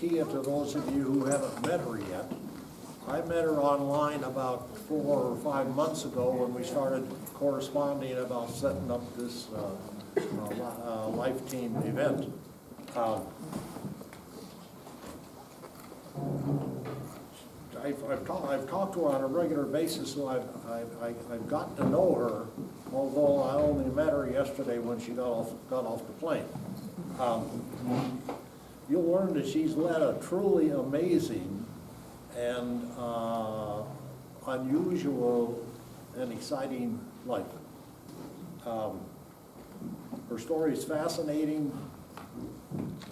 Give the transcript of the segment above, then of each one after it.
To those of you who haven't met her yet, I met her online about 4 or 5 months ago when we started corresponding about setting up this life team event. I've talked to her on a regular basis, so I've gotten to know her, although I only met her yesterday when she got off the plane. You'll learn that she's led a truly amazing and unusual and exciting life. Her story is fascinating.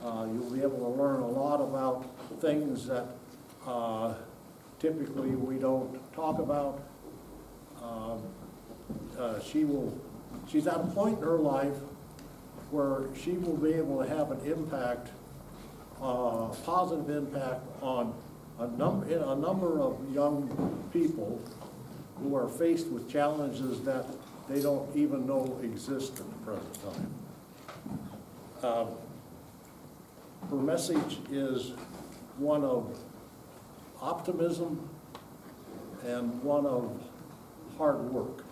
You'll be able to learn a lot about things that typically we don't talk about. She's at a point in her life where she will be able to have an impact, positive impact on a number of young people who are faced with challenges that they don't even know exist at the present time. Her message is one of optimism and one of hard work.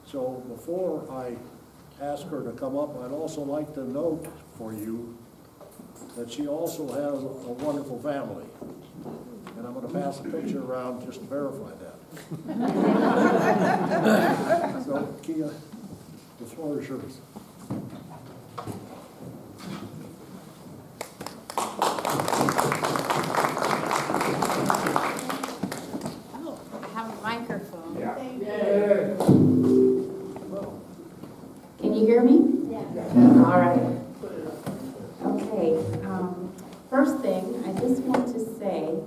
So before I ask her to come up, I'd also like to note for you that she also has a wonderful family. And I'm going to pass a picture around just to verify that. So, Kia, the floor is yours. Oh, I have a microphone. Yeah. Can you hear me? Yeah. All right. Okay. First thing, I just want to say,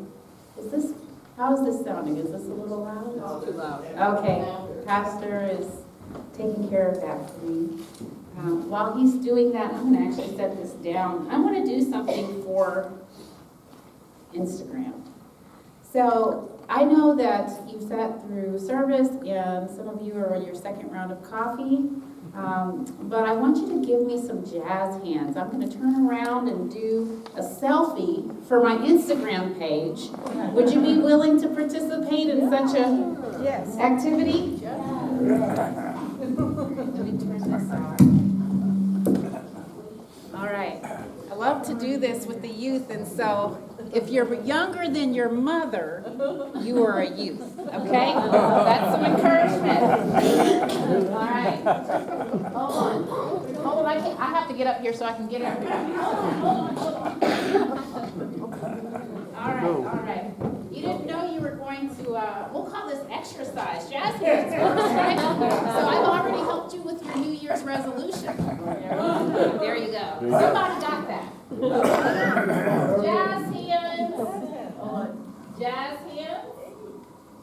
how is this sounding? Is this a little loud? Not too loud. Okay. Pastor is taking care of that for me. While he's doing that, I'm going to actually set this down. I want to do something for Instagram. So I know that you've sat through service and some of you are on your second round of coffee, but I want you to give me some jazz hands. I'm going to turn around and do a selfie for my Instagram page. Would you be willing to participate in such a activity? Let me turn this on. All right. I love to do this with the youth, and so if you're younger than your mother, you are a youth, okay? That's some encouragement. All right. Hold on. Hold on. I have to get up here so I can get everybody. Hold on. All right. You didn't know you were going to, we'll call this exercise. Jazz hands first, right? So I've already helped you with your New Year's resolution. There you go. Somebody got that. Jazz hands. Jazz hands.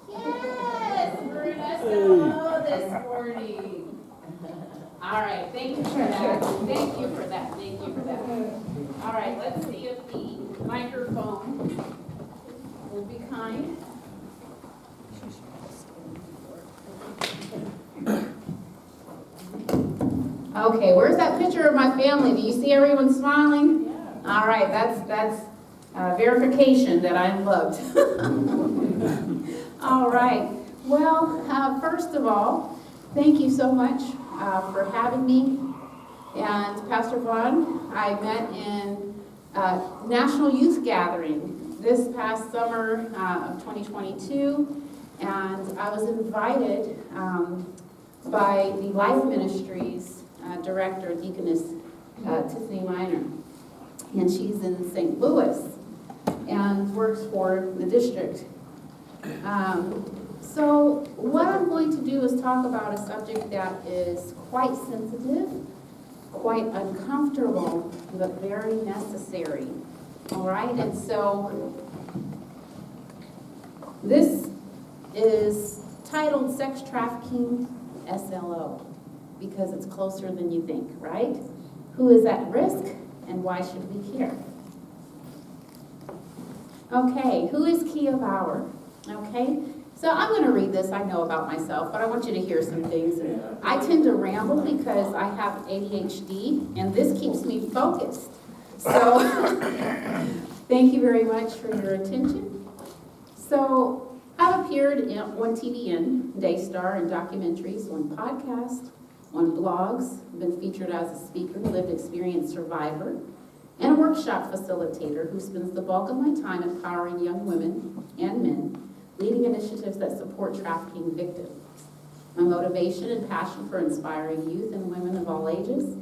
Yes, we're in SLO this morning. All right, thank you for that. Thank you for that. Thank you for that. All right, let's see if the microphone will be kind. Okay, where's that picture of my family? Do you see everyone smiling? Yeah. All right, that's verification that I'm loved. All right. Well, first of all, thank you so much for having me. And Pastor Vaughn, I met in National Youth Gathering this past summer of 2022, and I was invited by the Life Ministries director, Deaconess Tiffany Miner, and she's in St. Louis and works for the district. So what I'm going to do is talk about a subject that is quite sensitive, quite uncomfortable, but very necessary. All right, and so this is titled Sex Trafficking SLO, because it's closer than you think, right? Who is at risk and why should we care? Okay, who is Kia Bauer? Okay, so I'm going to read this. I know about myself, but I want you to hear some things. I tend to ramble because I have ADHD, and this keeps me focused. So, thank you very much for your attention. So, I've appeared on TVN, Daystar, and documentaries, on podcasts, on blogs, been featured as a speaker, lived experience survivor, and a workshop facilitator who spends the bulk of my time empowering young women and men, leading initiatives that support trafficking victims. My motivation and passion for inspiring youth and women of all ages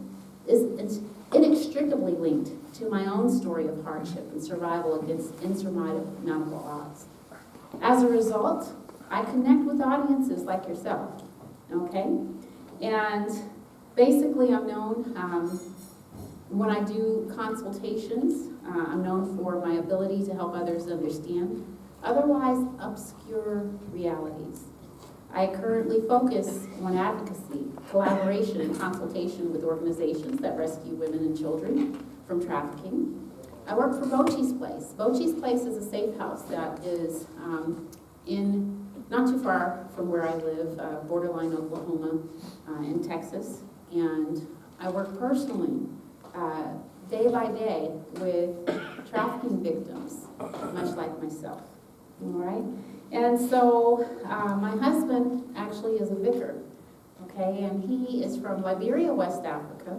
is inextricably linked to my own story of hardship and survival against insurmountable odds. As a result, I connect with audiences like yourself, okay? And basically I'm known, when I do consultations, I'm known for my ability to help others understand otherwise obscure realities. I currently focus on advocacy, collaboration, and consultation with organizations that rescue women and children from trafficking. I work for Bochi's Place. Bochi's Place is a safe house that is in not too far from where I live, borderline Oklahoma and Texas. And I work personally, day by day, with trafficking victims, much like myself. All right? And so my husband actually is a vicar, okay? And he is from Liberia, West Africa.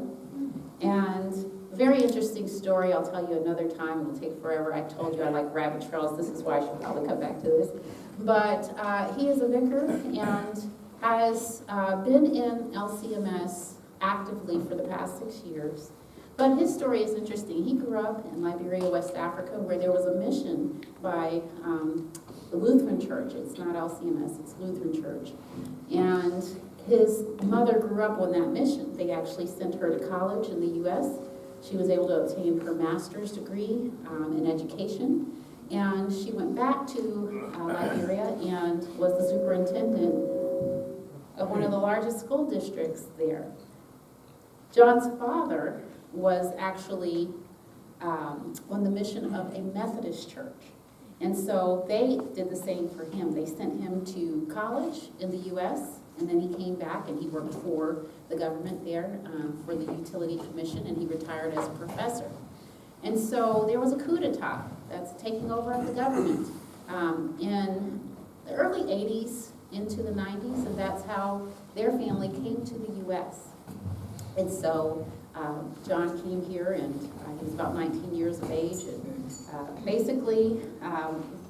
And very interesting story. I'll tell you another time. It'll take forever. I told you I like rabbit trails. This is why I should probably come back to this. But he is a vicar and has been in LCMS actively for the past 6 years. But his story is interesting. He grew up in Liberia, West Africa, where there was a mission by the Lutheran church. It's not LCMS, it's Lutheran church. And his mother grew up on that mission. They actually sent her to college in the U.S. She was able to obtain her master's degree in education. And she went back to Liberia and was the superintendent of one of the largest school districts there. John's father was actually on the mission of a Methodist church. And so they did the same for him. They sent him to college in the U.S., and then he came back and he worked for the government there for the Utility Commission, and he retired as a professor. And so there was a coup d'etat that's taking over of the government in the early 80s into the 90s, and that's how their family came to the U.S. And so John came here, and he was about 19 years of age, and basically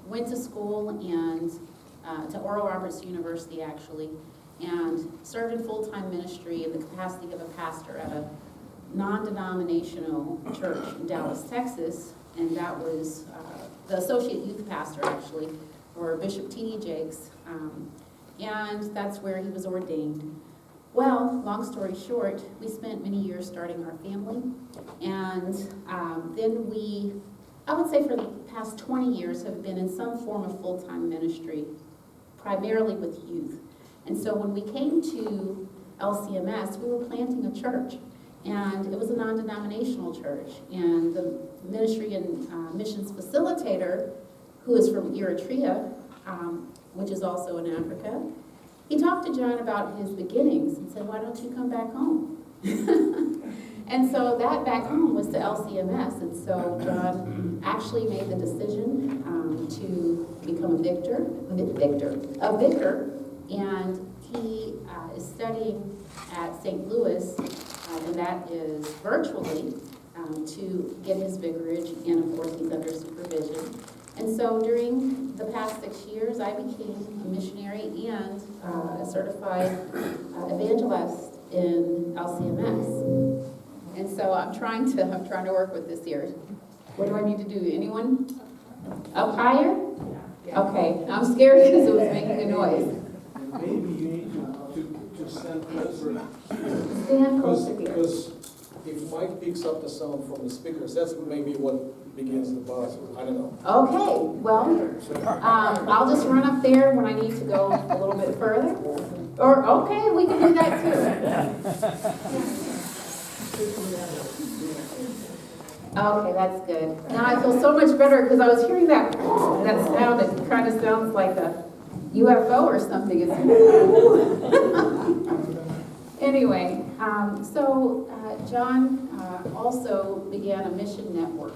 went to school and to Oral Roberts University, actually, and served in full-time ministry in the capacity of a pastor at a non-denominational church in Dallas, Texas, and that was the associate youth pastor, actually, for Bishop T.D. Jakes, and that's where he was ordained. Well, long story short, we spent many years starting our family, and then we, I would say for the past 20 years, have been in some form of full-time ministry, primarily with youth. And so when we came to LCMS, we were planting a church, and it was a non-denominational church, and the ministry and missions facilitator, who is from Eritrea, which is also in Africa, he talked to John about his beginnings and said, why don't you come back home? And so that back home was to LCMS, and so John actually made the decision to become a vicar, and he is studying at St. Louis, and that is virtually to get his vicarage, and of course he's under supervision. And so during the past 6 years, I became a missionary and a certified evangelist in LCMS. And so I'm trying to work with this here. What do I need to do? Anyone? Up higher? Okay, I'm scared because it was making a noise. Maybe you need to stand closer. Stand closer here. Because if Mike picks up the sound from the speakers, that's maybe what begins the buzz. I don't know. Okay, well, I'll just run up there when I need to go a little bit further. Or, okay, we can do that too. Okay, that's good. Now I feel so much better because I was hearing that sound. It kind of sounds like a UFO or something. Anyway, so John also began a mission network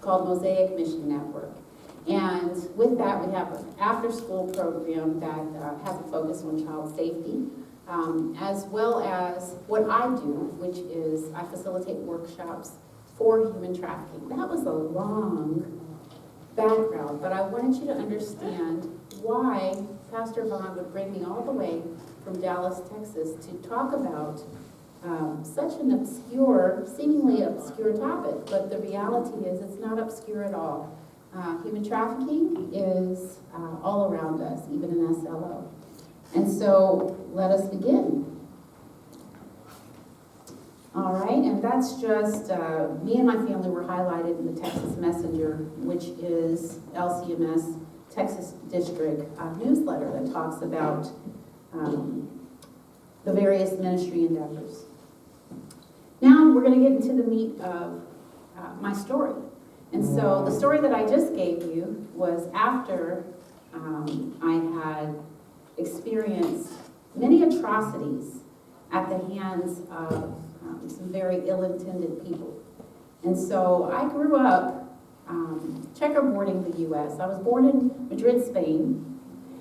called Mosaic Mission Network. And with that, we have an after-school program that has a focus on child safety, as well as what I do, which is I facilitate workshops for human trafficking. That was a long background, but I wanted you to understand why Pastor Vaughn would bring me all the way from Dallas, Texas, to talk about such an obscure, seemingly obscure topic, but the reality is it's not obscure at all. Human trafficking is all around us, even in SLO. And so let us begin. All right, and that's just, me and my family were highlighted in the Texas Messenger, which is LCMS Texas District newsletter that talks about the various ministry endeavors. Now we're going to get into the meat of my story. And so the story that I just gave you was after I had experienced many atrocities at the hands of some very ill-intended people. And so I grew up checkerboarding the U.S. I was born in Madrid, Spain,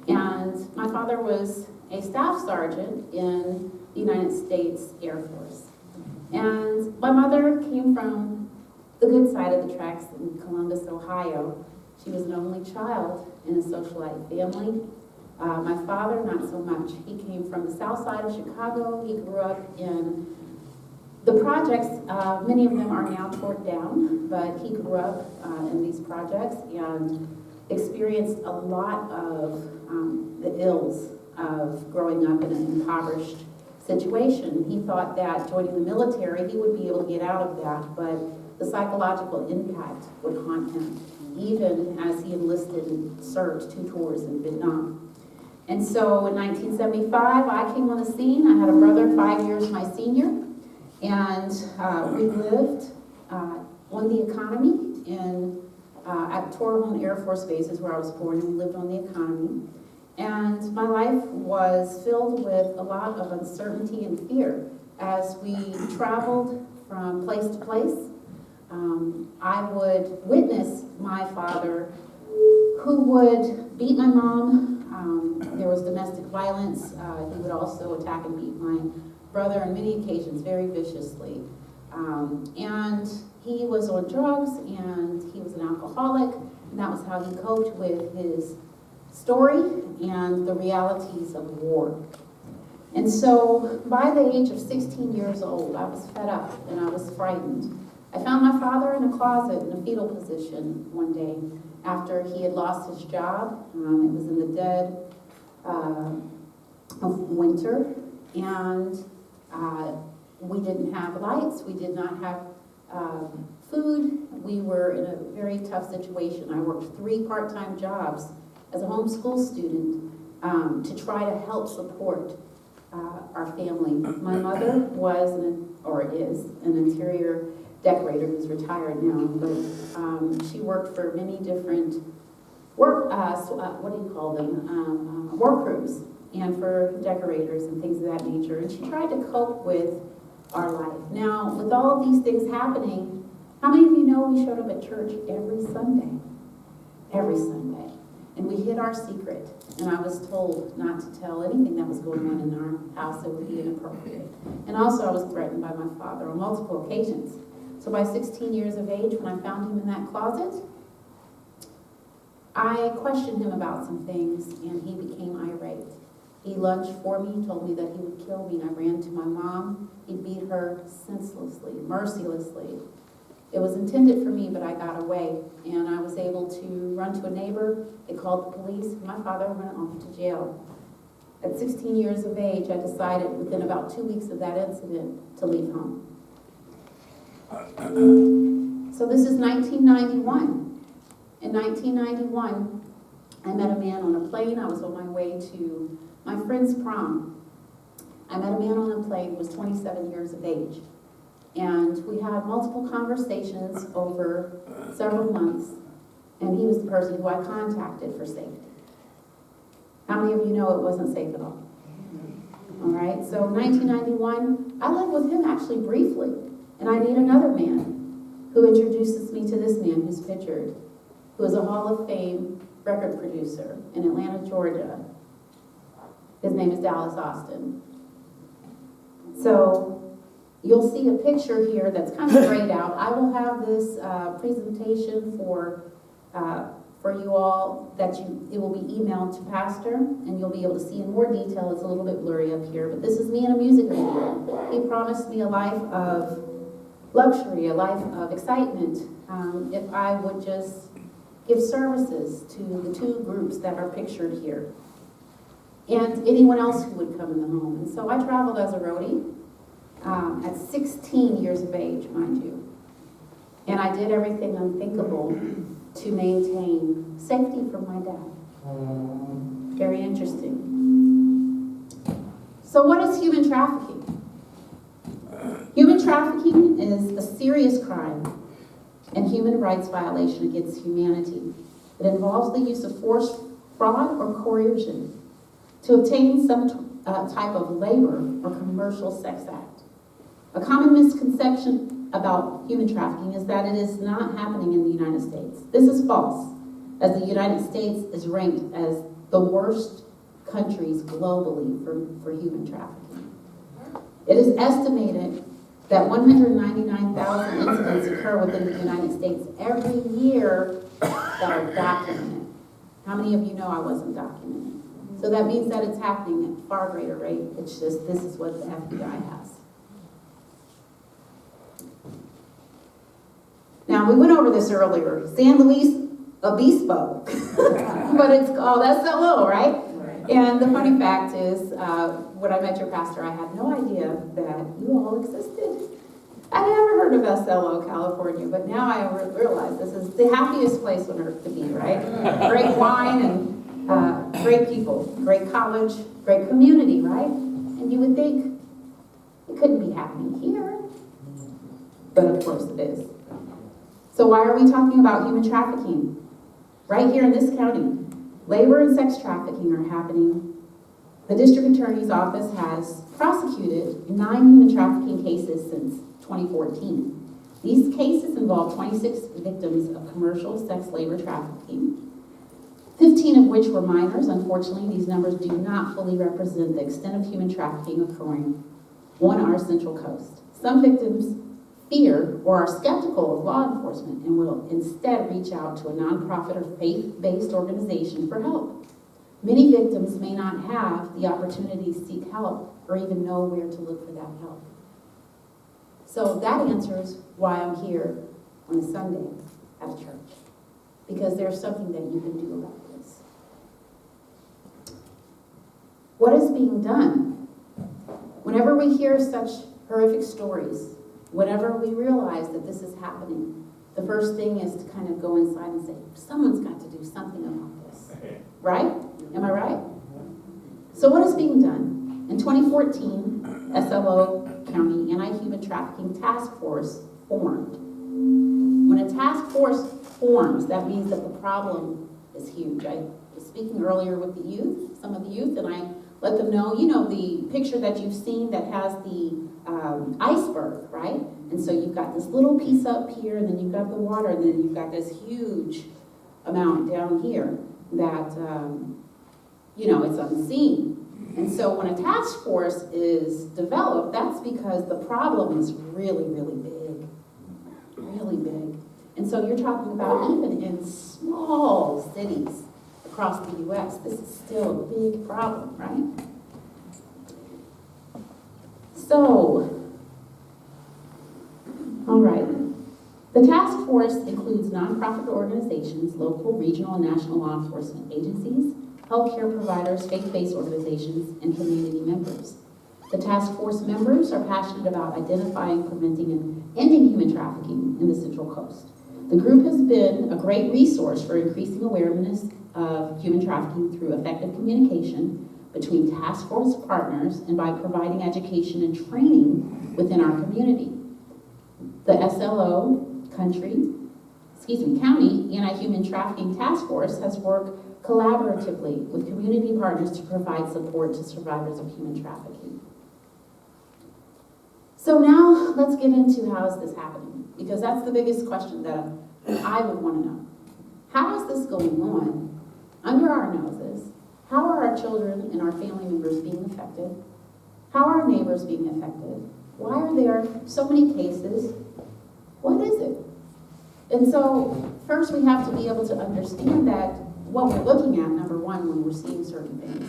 and my father was a staff sergeant in the United States Air Force. And my mother came from the good side of the tracks in Columbus, Ohio. She was an only child in a socialite family. My father, not so much. He came from the south side of Chicago. He grew up in the projects. Many of them are now torn down, but he grew up in these projects and experienced a lot of the ills of growing up in an impoverished situation. He thought that joining the military, he would be able to get out of that, but the psychological impact would haunt him, even as he enlisted and served 2 tours in Vietnam. And so in 1975, I came on the scene. I had a brother 5 years my senior, and we lived on the economy at Torrejon Air Force Base is where I was born, and we lived on the economy. And my life was filled with a lot of uncertainty and fear as we traveled from place to place. I would witness my father, who would beat my mom. There was domestic violence. He would also attack and beat my brother on many occasions, very viciously. And he was on drugs, and he was an alcoholic, and that was how he coped with his story and the realities of war. And so by the age of 16 years old, I was fed up and I was frightened. I found my father in a closet in a fetal position one day after he had lost his job. It was in the dead of winter, and we didn't have lights, we did not have food. We were in a very tough situation. I worked 3 part-time jobs as a homeschool student to try to help support our family. My mother was, is, an interior decorator who's retired now, but she worked for many different work crews, and for decorators and things of that nature. And she tried to cope with our life. Now, with all of these things happening, how many of you know we showed up at church every Sunday? Every Sunday. And we hid our secret. And I was told not to tell anything that was going on in our house that would be inappropriate. And also I was threatened by my father on multiple occasions. So by 16 years of age, when I found him in that closet, I questioned him about some things, and he became irate. He lunged for me, told me that he would kill me, and I ran to my mom. He beat her senselessly, mercilessly. It was intended for me, but I got away, and I was able to run to a neighbor. They called the police. My father went off to jail. At 16 years of age, I decided within about 2 weeks of that incident to leave home. So this is 1991. In 1991, I met a man on a plane. I was on my way to my friend's prom. I met a man on a plane who was 27 years of age. And we had multiple conversations over several months, and he was the person who I contacted for safety. How many of you know it wasn't safe at all? All right, so 1991, I lived with him actually briefly. And I meet another man who introduces me to this man who's pictured, who is a Hall of Fame record producer in Atlanta, Georgia. His name is Dallas Austin. So you'll see a picture here that's kind of grayed out. I will have this presentation for you all it will be emailed to Pastor, and you'll be able to see in more detail. It's a little bit blurry up here, but this is me in a music video. He promised me a life of luxury, a life of excitement, if I would just give services to the two groups that are pictured here, and anyone else who would come in the home. And so I traveled as a roadie at 16 years of age, mind you. And I did everything unthinkable to maintain safety for my dad. Very interesting. So what is human trafficking? Human trafficking is a serious crime and human rights violation against humanity. It involves the use of force, fraud, or coercion to obtain some type of labor or commercial sex act. A common misconception about human trafficking is that it is not happening in the United States. This is false, as the United States is ranked as the worst countries globally for human trafficking. It is estimated that 199,000 incidents occur within the United States every year that are documented. How many of you know I wasn't documented? So that means that it's happening at a far greater rate. It's just, this is what the FBI has. Now, we went over this earlier. San Luis Obispo, but it's called SLO, right? And the funny fact is, when I met your pastor, I had no idea that you all existed. I never heard of SLO, California, but now I realize this is the happiest place on earth to be, right? Great wine and great people, great college, great community, right? And you would think it couldn't be happening here, but of course it is. So why are we talking about human trafficking? Right here in this county, labor and sex trafficking are happening. The district attorney's office has prosecuted 9 human trafficking cases since 2014. These cases involve 26 victims of commercial sex labor trafficking, 15 of which were minors. Unfortunately, these numbers do not fully represent the extent of human trafficking occurring on our Central Coast. Some victims fear or are skeptical of law enforcement and will instead reach out to a nonprofit or faith-based organization for help. Many victims may not have the opportunity to seek help or even know where to look for that help. So that answers why I'm here on a Sunday at a church, because there's something that you can do about this. What is being done? Whenever we hear such horrific stories, whenever we realize that this is happening, the first thing is to kind of go inside and say, someone's got to do something about this, right? Am I right? So what is being done? In 2014, SLO County Anti-Human Trafficking Task Force formed. When a task force forms, that means that the problem is huge. I was speaking earlier with the youth, some of the youth, and I let them know, you know, the picture that you've seen that has the iceberg, right? And so you've got this little piece up here, and then you've got the water, and then you've got this huge amount down here that, you know, it's unseen. And so when a task force is developed, that's because the problem is really, really big. Really big. And so you're talking about even in small cities across the U.S., this is still a big problem, right? So, all right. The task force includes nonprofit organizations, local, regional, and national law enforcement agencies, healthcare providers, faith-based organizations, and community members. The task force members are passionate about identifying, preventing, and ending human trafficking in the Central Coast. The group has been a great resource for increasing awareness of human trafficking through effective communication between task force partners and by providing education and training within our community. The SLO County Anti-Human Trafficking Task Force has worked collaboratively with community partners to provide support to survivors of human trafficking. So now let's get into how is this happening? Because that's the biggest question that I would want to know. How is this going on under our noses? How are our children and our family members being affected? How are our neighbors being affected? Why are there so many cases? What is it? And so first we have to be able to understand that what we're looking at, number one, when we're seeing certain things,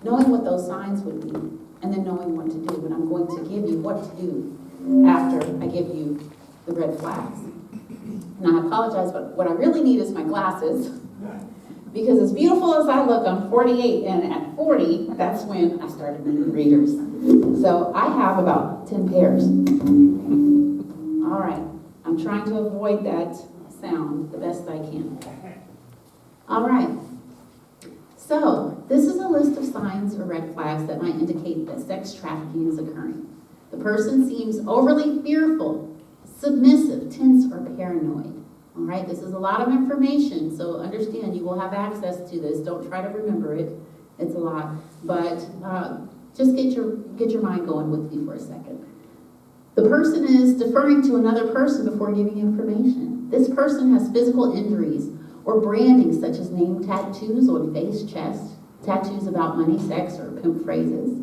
knowing what those signs would be, and then knowing what to do. And I'm going to give you what to do after I give you the red flags. And I apologize, but what I really need is my glasses. Because as beautiful as I look, I'm 48, and at 40, that's when I started needing readers. So I have about 10 pairs. All right, I'm trying to avoid that sound the best I can. All right, so this is a list of signs or red flags that might indicate that sex trafficking is occurring. The person seems overly fearful, submissive, tense, or paranoid. All right, this is a lot of information, so understand you will have access to this. Don't try to remember it. It's a lot, but just get your mind going with me for a second. The person is deferring to another person before giving information. This person has physical injuries or branding such as name tattoos on face, chest, tattoos about money, sex, or pimp phrases.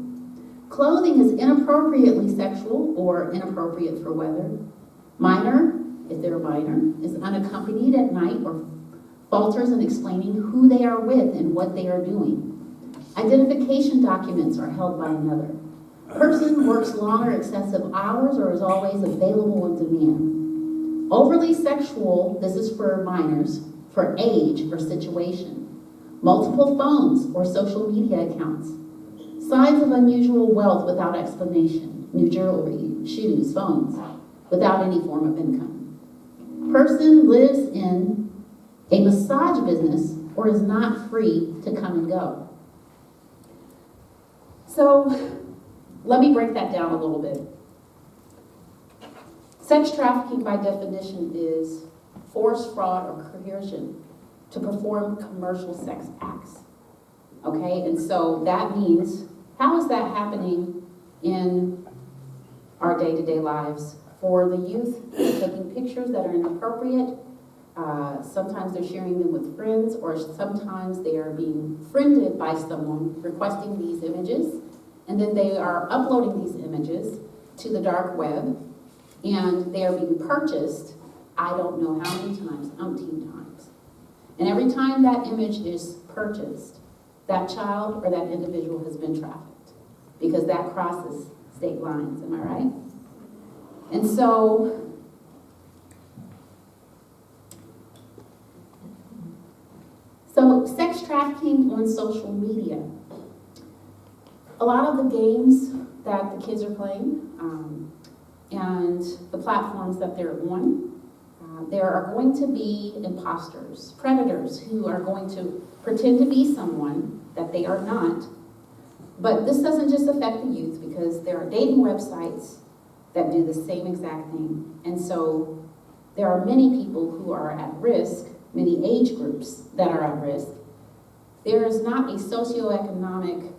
Clothing is inappropriately sexual or inappropriate for weather. Minor, if they're a minor, is unaccompanied at night or falters in explaining who they are with and what they are doing. Identification documents are held by another. Person works long or excessive hours or is always available on demand. Overly sexual, this is for minors, for age or situation. Multiple phones or social media accounts. Signs of unusual wealth without explanation. New jewelry, shoes, phones, without any form of income. Person lives in a massage business or is not free to come and go. So let me break that down a little bit. Sex trafficking by definition is force, fraud, or coercion to perform commercial sex acts. Okay, and so that means, how is that happening in our day-to-day lives? For the youth, they're taking pictures that are inappropriate. Sometimes they're sharing them with friends, or sometimes they are being friended by someone requesting these images, and then they are uploading these images to the dark web, and they are being purchased, I don't know how many times, umpteen times. And every time that image is purchased, that child or that individual has been trafficked, because that crosses state lines, am I right? And so, sex trafficking on social media. A lot of the games that the kids are playing and the platforms that they're on, there are going to be imposters, predators who are going to pretend to be someone that they are not. But this doesn't just affect the youth, because there are dating websites that do the same exact thing. And so there are many people who are at risk, many age groups that are at risk. There is not a socioeconomic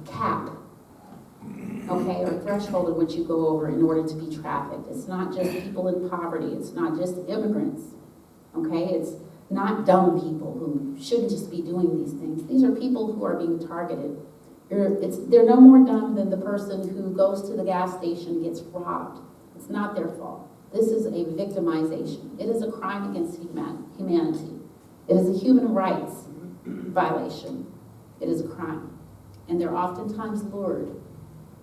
cap, okay, or threshold in which you go over in order to be trafficked. It's not just people in poverty. It's not just immigrants, okay? It's not dumb people who shouldn't just be doing these things. These are people who are being targeted. They're no more dumb than the person who goes to the gas station and gets robbed. It's not their fault. This is a victimization. It is a crime against humanity. It is a human rights violation. It is a crime. And they're oftentimes lured.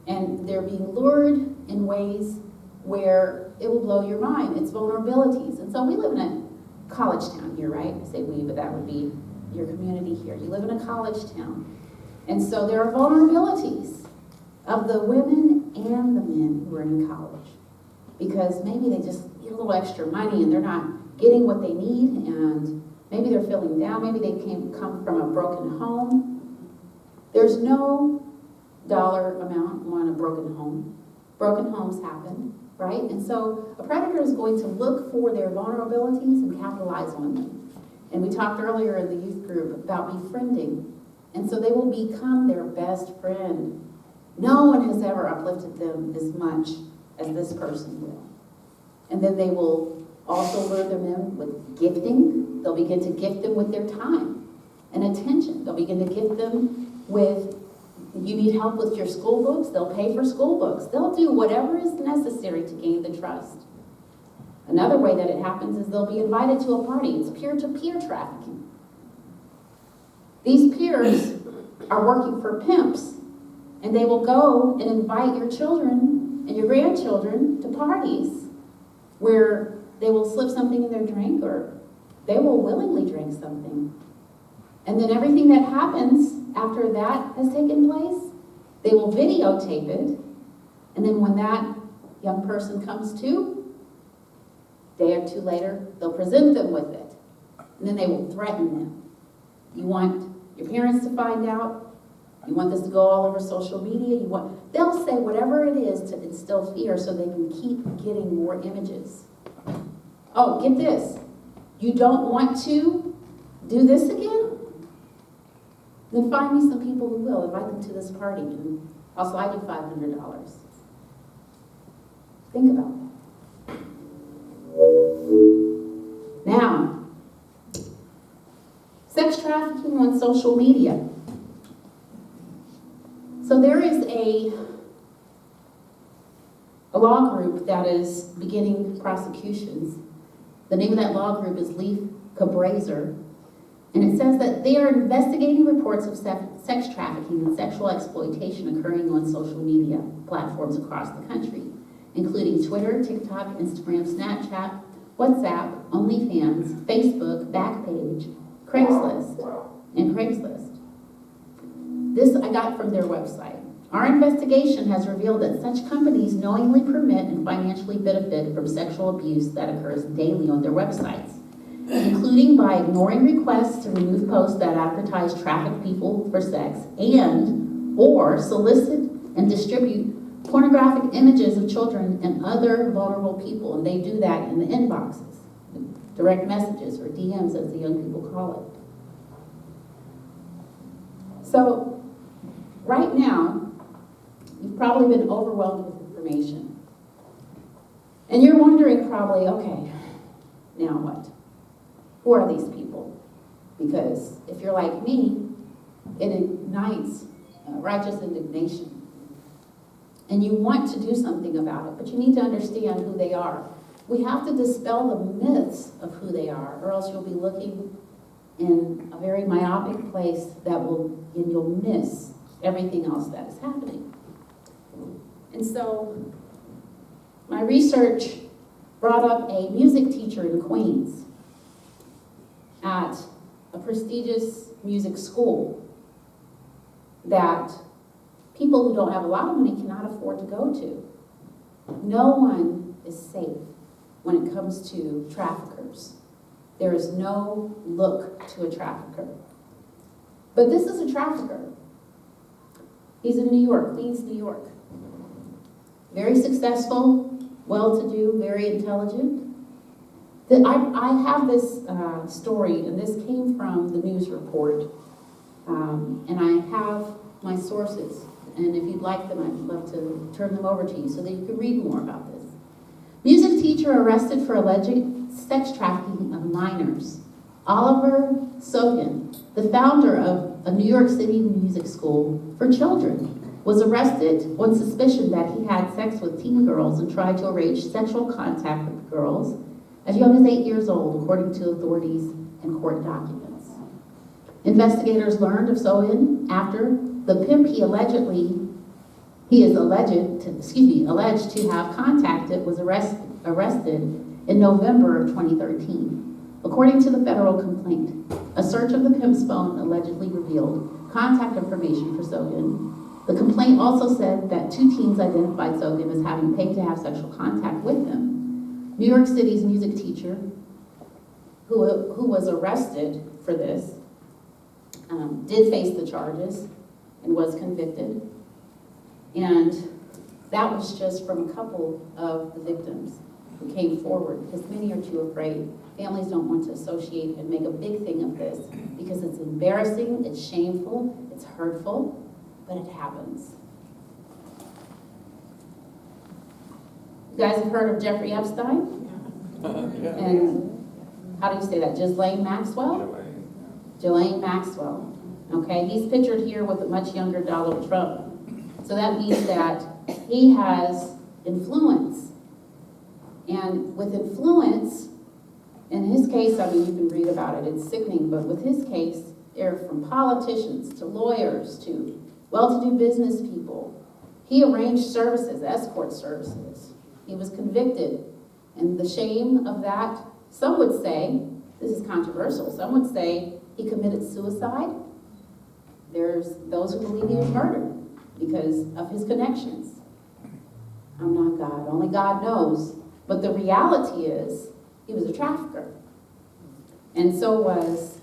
And they're being lured in ways where it will blow your mind. It's vulnerabilities. And so we live in a college town here, right? I say we, but that would be your community here. You live in a college town. And so there are vulnerabilities of the women and the men who are in college, because maybe they just need a little extra money and they're not getting what they need, and maybe they're feeling down, maybe they come from a broken home. There's no dollar amount on a broken home. Broken homes happen, right? And so a predator is going to look for their vulnerabilities and capitalize on them. And we talked earlier in the youth group about befriending. And so they will become their best friend. No one has ever uplifted them as much as this person will. And then they will also lure them in with gifting. They'll begin to gift them with their time and attention. They'll begin to gift them with, you need help with your school books, they'll pay for school books. They'll do whatever is necessary to gain the trust. Another way that it happens is they'll be invited to a party. It's peer-to-peer trafficking. These peers are working for pimps, and they will go and invite your children and your grandchildren to parties where they will slip something in their drink, or they will willingly drink something. And then everything that happens after that has taken place, they will videotape it, and then when that young person comes to, a day or two later, they'll present them with it, and then they will threaten them. You want your parents to find out? You want this to go all over social media? They'll say whatever it is to instill fear so they can keep getting more images. Oh, get this. You don't want to do this again? Then find me some people who will. Invite them to this party, and I'll slide you $500. Think about that. Now, sex trafficking on social media. So there is a law group that is beginning prosecutions. The name of that law group is Leaf Cabraser, and it says that they are investigating reports of sex trafficking and sexual exploitation occurring on social media platforms across the country, including Twitter, TikTok, Instagram, Snapchat, WhatsApp, OnlyFans, Facebook, Backpage, Craigslist, and Craigslist. This I got from their website. Our investigation has revealed that such companies knowingly permit and financially benefit from sexual abuse that occurs daily on their websites, including by ignoring requests to remove posts that advertise traffic people for sex and or solicit and distribute pornographic images of children and other vulnerable people, and they do that in the inboxes, direct messages, or DMs as the young people call it. So, right now, you've probably been overwhelmed with information. And you're wondering probably, okay, now what? Who are these people? Because if you're like me, it ignites righteous indignation. And you want to do something about it, but you need to understand who they are. We have to dispel the myths of who they are, or else you'll be looking in a very myopic place and you'll miss everything else that is happening. And so, my research brought up a music teacher in Queens at a prestigious music school that people who don't have a lot of money cannot afford to go to. No one is safe when it comes to traffickers. There is no look to a trafficker. But this is a trafficker. He's in New York, Queens, New York. Very successful, well-to-do, very intelligent. I have this story, and this came from the news report, and I have my sources. And if you'd like them, I'd love to turn them over to you so that you can read more about this. Music teacher arrested for alleged sex trafficking of minors. Oliver Sogan, the founder of a New York City music school for children, was arrested on suspicion that he had sex with teen girls and tried to arrange sexual contact with girls as young as 8 years old, according to authorities and court documents. Investigators learned of Sogan after the pimp he is alleged to have contacted was arrested in November of 2013. According to the federal complaint, a search of the pimp's phone allegedly revealed contact information for Sogan. The complaint also said that 2 teens identified Sogan as having paid to have sexual contact with them. New York City's music teacher, who was arrested for this, did face the charges and was convicted. And that was just from a couple of the victims who came forward, because many are too afraid. Families don't want to associate and make a big thing of this because it's embarrassing, it's shameful, it's hurtful, but it happens. guys have heard of Jeffrey Epstein? And how do you say that? Ghislaine Maxwell? Ghislaine Maxwell. Okay, he's pictured here with a much younger Donald Trump. So that means that he has influence. And with influence, in his case, I mean, you can read about it, it's sickening, but with his case, they're from politicians to lawyers to well-to-do business people. He arranged services, escort services. He was convicted. And the shame of that, some would say, this is controversial, some would say he committed suicide. There's those who believe he was murdered because of his connections. I'm not God, only God knows. But the reality is, he was a trafficker. And so was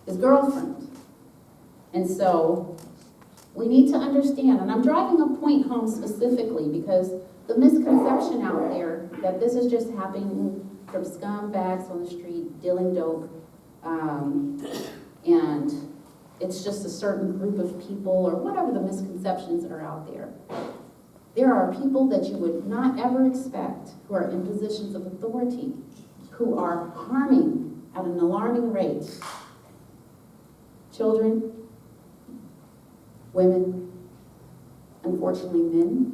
his girlfriend. And so we need to understand, and I'm driving a point home specifically because the misconception out there that this is just happening from scumbags on the street dealing dope, and it's just a certain group of people or whatever the misconceptions are out there. There are people that you would not ever expect who are in positions of authority, who are harming at an alarming rate children, women, unfortunately men,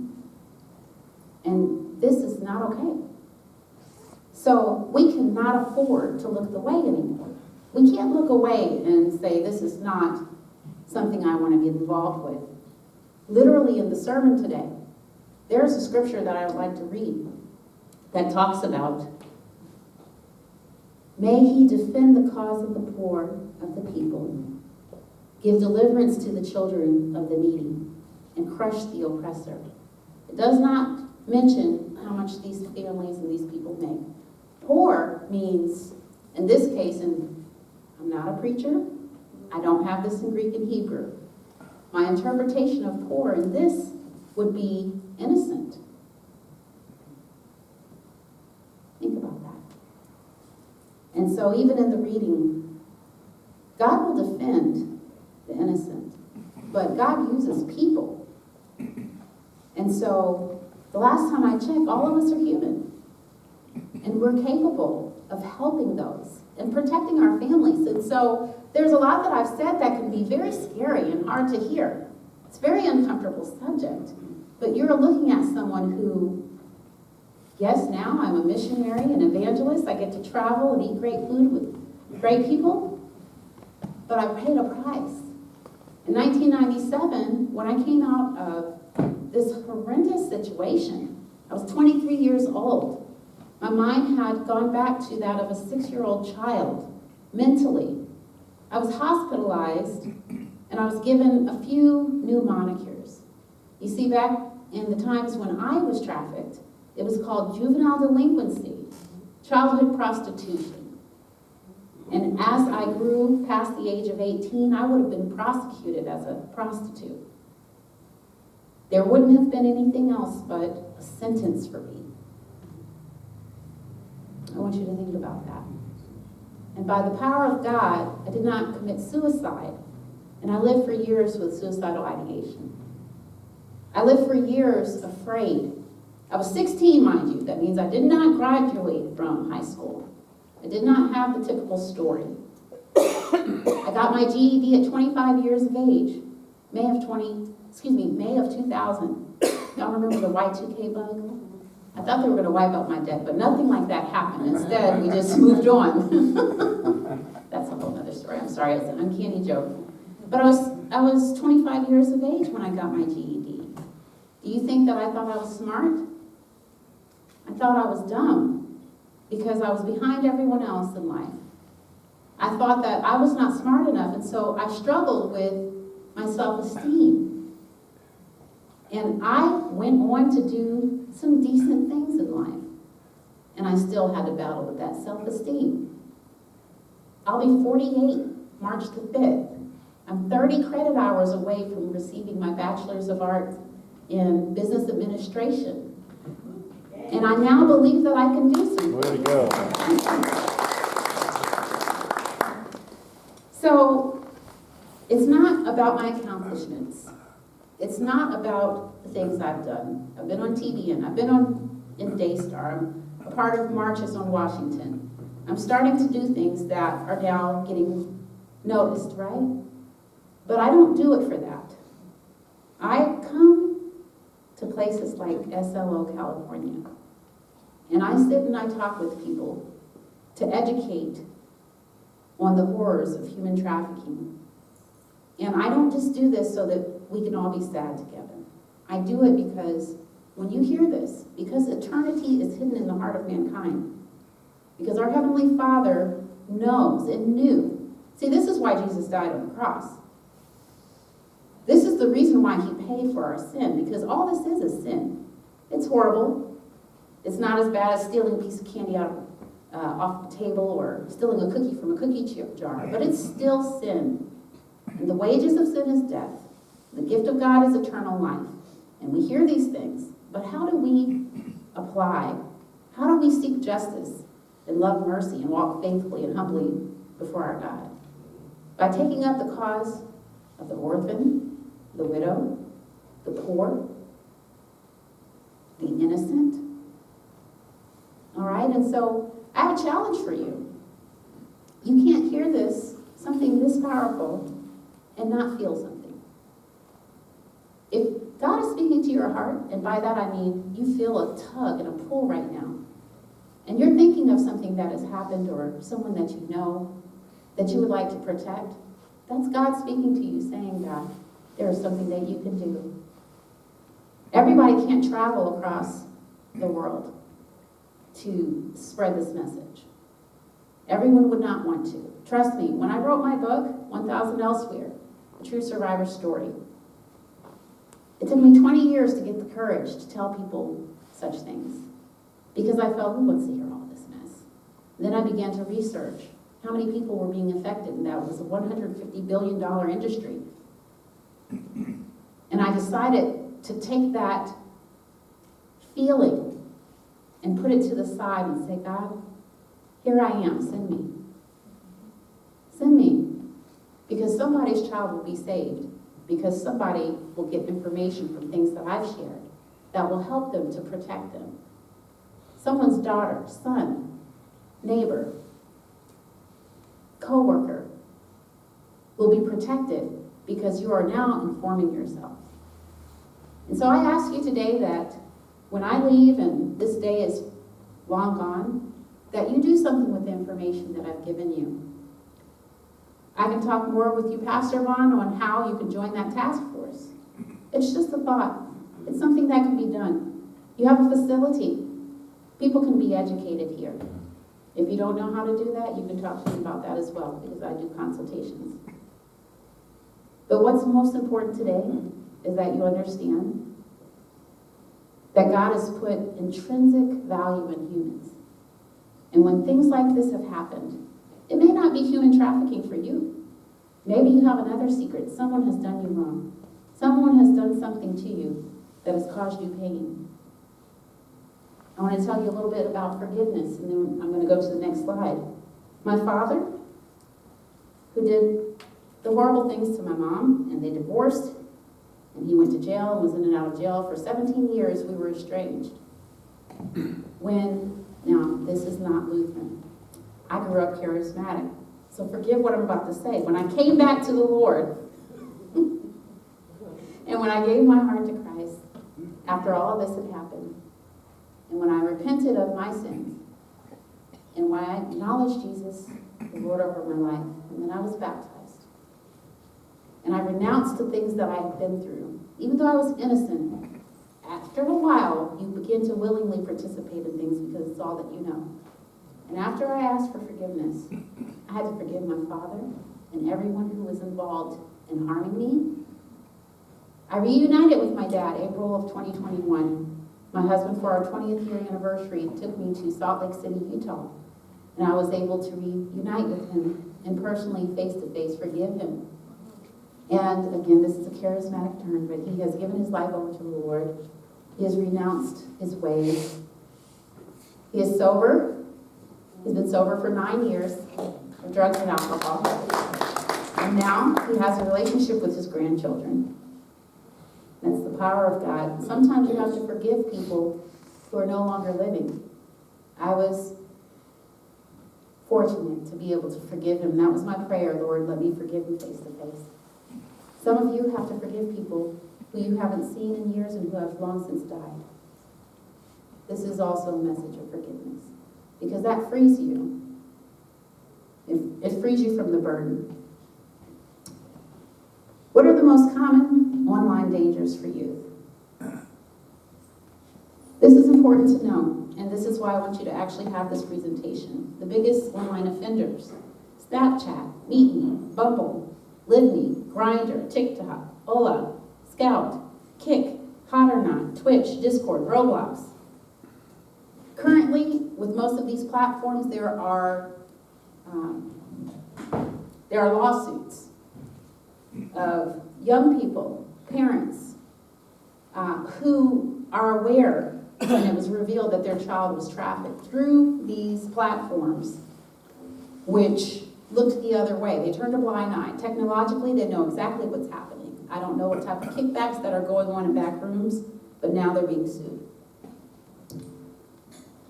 and this is not okay. So we cannot afford to look away anymore. We can't look away and say this is not something I want to get involved with. Literally in the sermon today, there's a scripture that I would like to read that talks about, may he defend the cause of the poor of the people, give deliverance to the children of the needy, and crush the oppressor. It does not mention how much these families and these people make. Poor means, in this case, and I'm not a preacher, I don't have this in Greek and Hebrew. My interpretation of poor in this would be innocent. Think about that. And so even in the reading, God will defend the innocent, but God uses people. And so the last time I checked, all of us are human. And we're capable of helping those and protecting our families. And so there's a lot that I've said that can be very scary and hard to hear. It's a very uncomfortable subject. But you're looking at someone who, yes, now I'm a missionary and evangelist. I get to travel and eat great food with great people. But I paid a price. In 1997, when I came out of this horrendous situation, I was 23 years old. My mind had gone back to that of a 6-year-old child, mentally. I was hospitalized, and I was given a few new monikers. You see, back in the times when I was trafficked, it was called juvenile delinquency, childhood prostitution. And as I grew past the age of 18, I would have been prosecuted as a prostitute. There wouldn't have been anything else but a sentence for me. I want you to think about that. And by the power of God, I did not commit suicide. And I lived for years with suicidal ideation. I lived for years afraid. I was 16, mind you. That means I did not graduate from high school. I did not have the typical story. I got my GED at 25 years of age, May of 2000. Y'all remember the Y2K bug? I thought they were going to wipe out my debt, but nothing like that happened. Instead, we just moved on. That's a whole other story. I'm sorry, it's an uncanny joke. But I was 25 years of age when I got my GED. Do you think that I thought I was smart? I thought I was dumb because I was behind everyone else in life. I thought that I was not smart enough, and so I struggled with my self-esteem. And I went on to do some decent things in life. And I still had to battle with that self-esteem. I'll be 48 March the 5th. I'm 30 credit hours away from receiving my Bachelor's of Arts in Business Administration. And I now believe that I can do something. Way to go. So, it's not about my accomplishments. It's not about the things I've done. I've been on TV and I've been on in Daystar. I'm a part of marches on Washington. I'm starting to do things that are now getting noticed, right? But I don't do it for that. I come to places like SLO, California, and I sit and I talk with people to educate on the horrors of human trafficking. And I don't just do this so that we can all be sad together. I do it because when you hear this, because eternity is hidden in the heart of mankind, because our Heavenly Father knows and knew. See, this is why Jesus died on the cross. This is the reason why he paid for our sin, because all this is sin. It's horrible. It's not as bad as stealing a piece of candy off the table or stealing a cookie from a cookie jar, but it's still sin. And the wages of sin is death. The gift of God is eternal life. And we hear these things, but how do we apply? How do we seek justice and love mercy and walk faithfully and humbly before our God? By taking up the cause of the orphan, the widow, the poor, the innocent. All right, and so I have a challenge for you. You can't hear this, something this powerful, and not feel something. If God is speaking to your heart, and by that I mean you feel a tug and a pull right now, and you're thinking of something that has happened or someone that you know that you would like to protect, that's God speaking to you saying that there is something that you can do. Everybody can't travel across the world to spread this message. Everyone would not want to. Trust me, when I wrote my book, 1,000 Elsewhere, A True Survivor Story, it took me 20 years to get the courage to tell people such things because I felt, who wants to hear all this mess? And then I began to research how many people were being affected, and that was a $150 billion industry. And I decided to take that feeling and put it to the side and say, God, here I am, send me. Send me. Because somebody's child will be saved. Because somebody will get information from things that I've shared that will help them to protect them. Someone's daughter, son, neighbor, co-worker will be protected because you are now informing yourself. And so I ask you today that when I leave and this day is long gone, that you do something with the information that I've given you. I can talk more with you, Pastor Vaughn, on how you can join that task force. It's just a thought. It's something that can be done. You have a facility. People can be educated here. If you don't know how to do that, you can talk to me about that as well, because I do consultations. But what's most important today is that you understand that God has put intrinsic value in humans. And when things like this have happened, it may not be human trafficking for you. Maybe you have another secret. Someone has done you wrong. Someone has done something to you that has caused you pain. I want to tell you a little bit about forgiveness, and then I'm going to go to the next slide. My father, who did the horrible things to my mom, and they divorced, and he went to jail and was in and out of jail for 17 years. We were estranged. Now, this is not Lutheran. I grew up charismatic, so forgive what I'm about to say. When I came back to the Lord, and when I gave my heart to Christ, after all this had happened, and when I repented of my sins, and when I acknowledged Jesus, the Lord over my life, and then I was baptized, and I renounced the things that I had been through, even though I was innocent, after a while, you begin to willingly participate in things because it's all that you know. And after I asked for forgiveness, I had to forgive my father and everyone who was involved in harming me. I reunited with my dad April of 2021. My husband, for our 20th year anniversary, took me to Salt Lake City, Utah. And I was able to reunite with him and personally, face-to-face, forgive him. And again, this is a charismatic term, but he has given his life over to the Lord. He has renounced his ways. He is sober. He's been sober for 9 years of drugs and alcohol. And now he has a relationship with his grandchildren. That's the power of God. Sometimes you have to forgive people who are no longer living. I was fortunate to be able to forgive him. That was my prayer, Lord, let me forgive him face to face. Some of you have to forgive people who you haven't seen in years and who have long since died. This is also a message of forgiveness, because that frees you. It frees you from the burden. What are the most common online dangers for youth? This is important to know, and this is why I want you to actually have this presentation. The biggest online offenders: Snapchat, MeetMe, Bumble, LiveMe, Grindr, TikTok, Ola, Scout, Kick, Hot or Not, Twitch, Discord, Roblox. Currently, with most of these platforms, there are lawsuits of young people, parents, who are aware when it was revealed that their child was trafficked through these platforms, which looked the other way. They turned a blind eye. Technologically, they know exactly what's happening. I don't know what type of kickbacks that are going on in back rooms, but now they're being sued.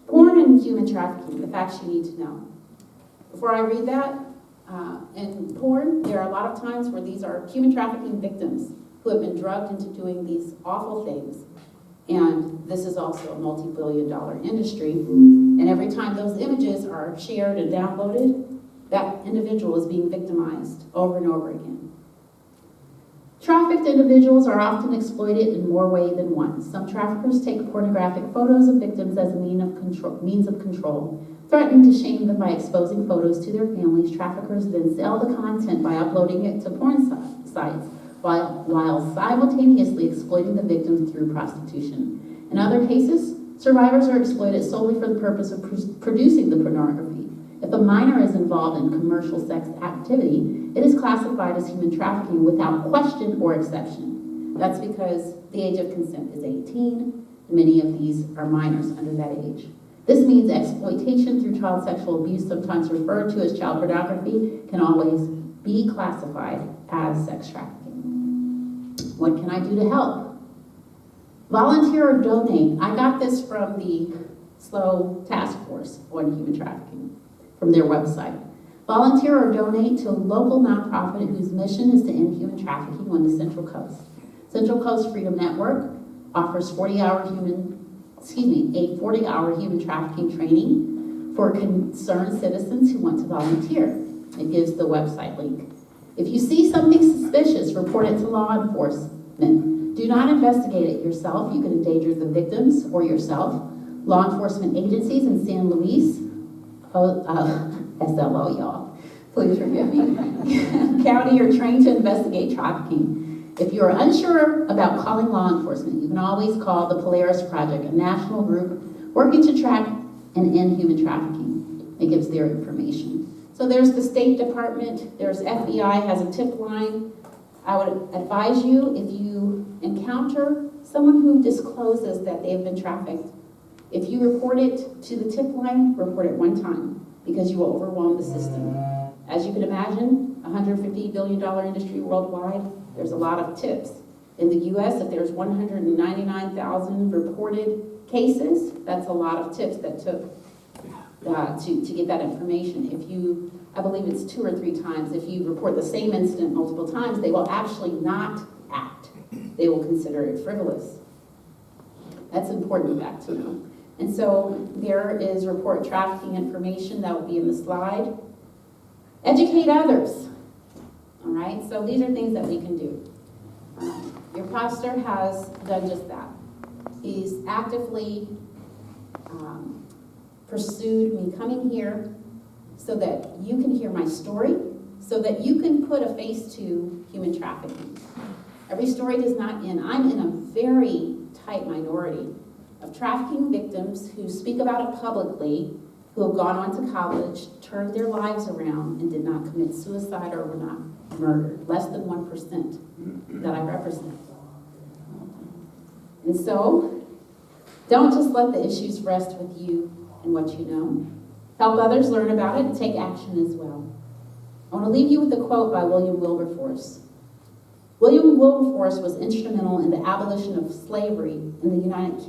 Porn and human trafficking, the facts you need to know. Before I read that, in porn, there are a lot of times where these are human trafficking victims who have been drugged into doing these awful things. And this is also a multi-billion-dollar industry. And every time those images are shared and downloaded, that individual is being victimized over and over again. Trafficked individuals are often exploited in more ways than one. Some traffickers take pornographic photos of victims as a means of control, threatening to shame them by exposing photos to their families. Traffickers then sell the content by uploading it to porn sites, while simultaneously exploiting the victims through prostitution. In other cases, survivors are exploited solely for the purpose of producing the pornography. If a minor is involved in commercial sex activity, it is classified as human trafficking without question or exception. That's because the age of consent is 18. Many of these are minors under that age. This means exploitation through child sexual abuse, sometimes referred to as child pornography, can always be classified as sex trafficking. What can I do to help? Volunteer or donate. I got this from the SLOW Task Force on Human Trafficking, from their website. Volunteer or donate to a local nonprofit whose mission is to end human trafficking on the Central Coast. Central Coast Freedom Network offers a 40-hour human trafficking training for concerned citizens who want to volunteer. It gives the website link. If you see something suspicious, report it to law enforcement. Do not investigate it yourself. You can endanger the victims or yourself. Law enforcement agencies in San Luis, SLO, y'all, please forgive me, county are trained to investigate trafficking. If you're unsure about calling law enforcement, you can always call the Polaris Project, a national group working to track and end human trafficking. It gives their information. So there's the State Department, there's FBI, has a tip line. I would advise you, if you encounter someone who discloses that they have been trafficked, if you report it to the tip line, report it one time, because you will overwhelm the system. As you can imagine, $150 billion industry worldwide, there's a lot of tips. In the US, if there's 199,000 reported cases, that's a lot of tips that took to get that information. If you, I believe it's 2 or 3 times, if you report the same incident multiple times, they will actually not act. They will consider it frivolous. That's important fact to know. And so there is report trafficking information that will be in the slide. Educate others. All right, so these are things that we can do. Your pastor has done just that. He's actively pursued me coming here so that you can hear my story, so that you can put a face to human trafficking. Every story does not end. I'm in a very tight minority of trafficking victims who speak about it publicly, who have gone on to college, turned their lives around, and did not commit suicide or were not murdered. Less than 1% that I represent. And so, don't just let the issues rest with you and what you know. Help others learn about it and take action as well. I want to leave you with a quote by William Wilberforce. William Wilberforce was instrumental in the abolition of slavery in the United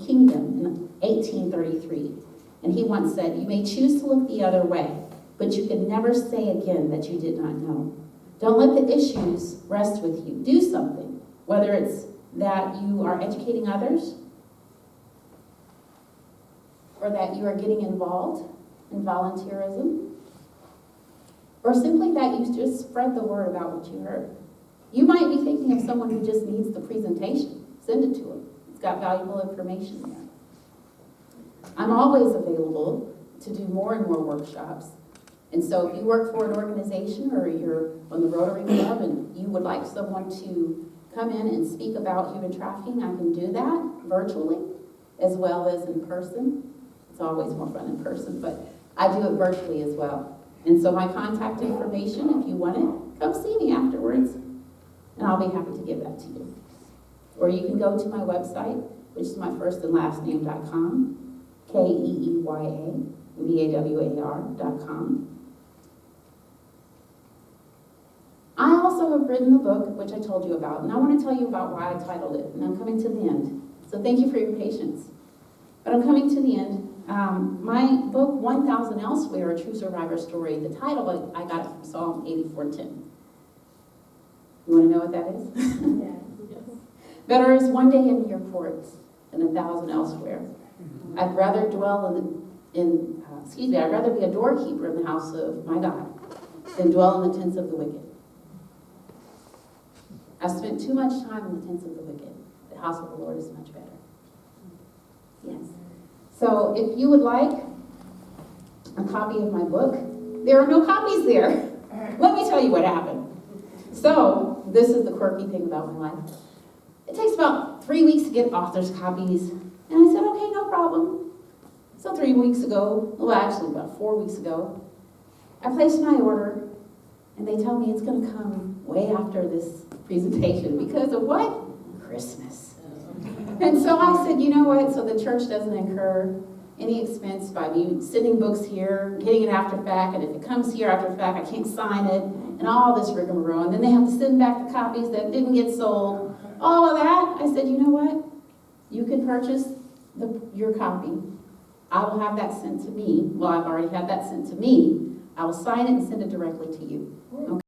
Kingdom in 1833. And he once said, "You may choose to look the other way, but you can never say again that you did not know." Don't let the issues rest with you. Do something, whether it's that you are educating others or that you are getting involved in volunteerism, or simply that you just spread the word about what you heard. You might be thinking of someone who just needs the presentation. Send it to them. It's got valuable information there. I'm always available to do more and more workshops. And so if you work for an organization or you're on the Rotary Club and you would like someone to come in and speak about human trafficking, I can do that virtually as well as in person. It's always more fun in person, but I do it virtually as well. And so my contact information, if you want it, come see me afterwards, and I'll be happy to give that to you. Or you can go to my website, which is my first and last name.com, KeeyaVawar.com. I also have written the book, which I told you about, and I want to tell you about why I titled it, and I'm coming to the end. So thank you for your patience. But I'm coming to the end. My book, 1,000 Elsewhere, A True Survivor Story, the title, I got it from Psalm 84:10. You want to know what that is? Yes. Better is one day in your courts than 1,000 elsewhere. I'd rather dwell I'd rather be a doorkeeper in the house of my God than dwell in the tents of the wicked. I've spent too much time in the tents of the wicked. The house of the Lord is much better. Yes. So if you would like a copy of my book, there are no copies there. Let me tell you what happened. So this is the quirky thing about my life. It takes about 3 weeks to get author's copies. And I said, okay, no problem. So 3 weeks ago, well, actually about 4 weeks ago, I placed my order, and they tell me it's going to come way after this presentation because of what? Christmas. And so I said, you know what? So the church doesn't incur any expense by me sending books here, getting it after fact, and if it comes here after fact, I can't sign it, and all this rigmarole. And then they have to send back the copies that didn't get sold. All of that. I said, you know what? You can purchase your copy. I will have that sent to me. Well, I've already had that sent to me. I will sign it and send it directly to you. Okay?